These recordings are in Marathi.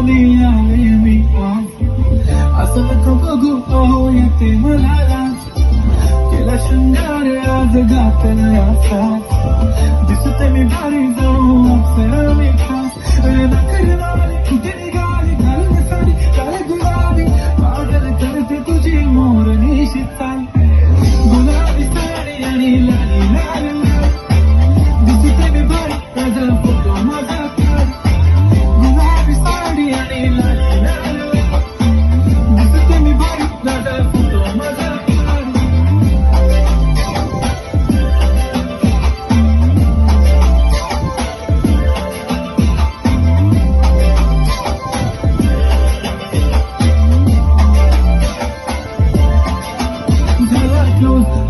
पाहुणे आले मी आज, असं नको बघू अहो येते मला लाज. केला शृंगार आज घातला साथ, दिसते मी भारी जाऊ अप्सरा मी खास. नखरवाली कुठे निघाली घालून साडी काय गुलाबी, पागल करते तुझी मोरनीशी चाल. गुलाबी साडी आणि लाली लाल लाल, दिसते मी भारी माझा फोटो माझा काढ. गुलाबी साडी आणि लाली लाल लाल, दिसते मी भारी माझा फोटो माझा काढ.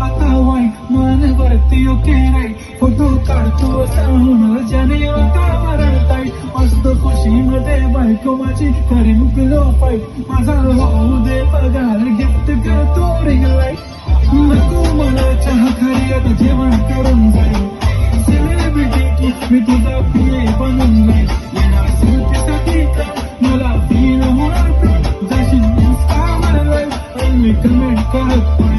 आता वाईट मन वरती ओके नाही, फोटो काढतो सांगून ज्याने आता मरताय. मस्त खुशीमध्ये बायको माझी करीन पिलो फाईट, माझा होऊ दे पगार गिफ्ट करतो रिंग लाईट. नको मला चहा खरी आता जेवण करून जाईल, सेलिब्रिटी की मी तुझा पिये बनून जाईल. येणार सुट्टीसाठी का मला फील होणार तर जाशील इंस्टावर लाईव्ह आणि मी कमेंट करत पडेल.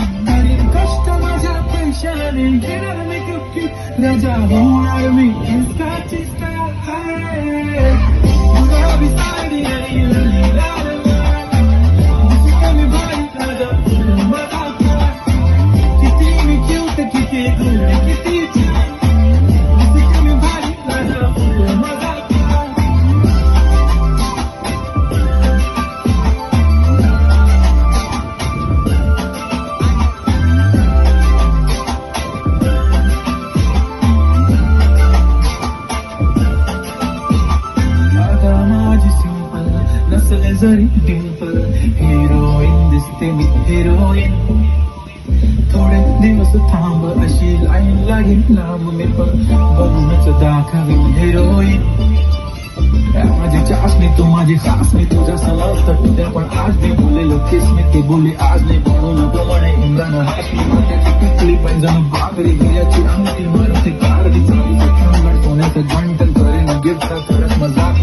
कष्ट माझ्या पैशाने घेणार मी कपकी, राजा होणार मी इन्स्टाची स्टार. गुलाबी साडी आणि लाली लाल लाल, दिसते मी भारी राजा फुल माझा काढ. किती मी क्यूट किती गुड किती छान, दिसते मी भारी राजा फुल माझा काढ. नसले जरी डिंपल, हिरोईन दिसते मी हिरोईन. थोडे दिवस थांब अशी लाईन लागेल लांब, मी पण बघूनच दाखवीन हिरोईन. माझी चाचणी तू माझी सास, मी तुझ्या समजत तुझ्या पण आज मी बोलेलो केस मी ते बोले आज नाही. म्हणून नको म्हणे इंगान हासली मात्याची टिकली पैंजण बागरी गिऱ्याची अंगठी मारते कारडी चाली सोन्याचं गंटल करेन गिफ्ट करत मजाक.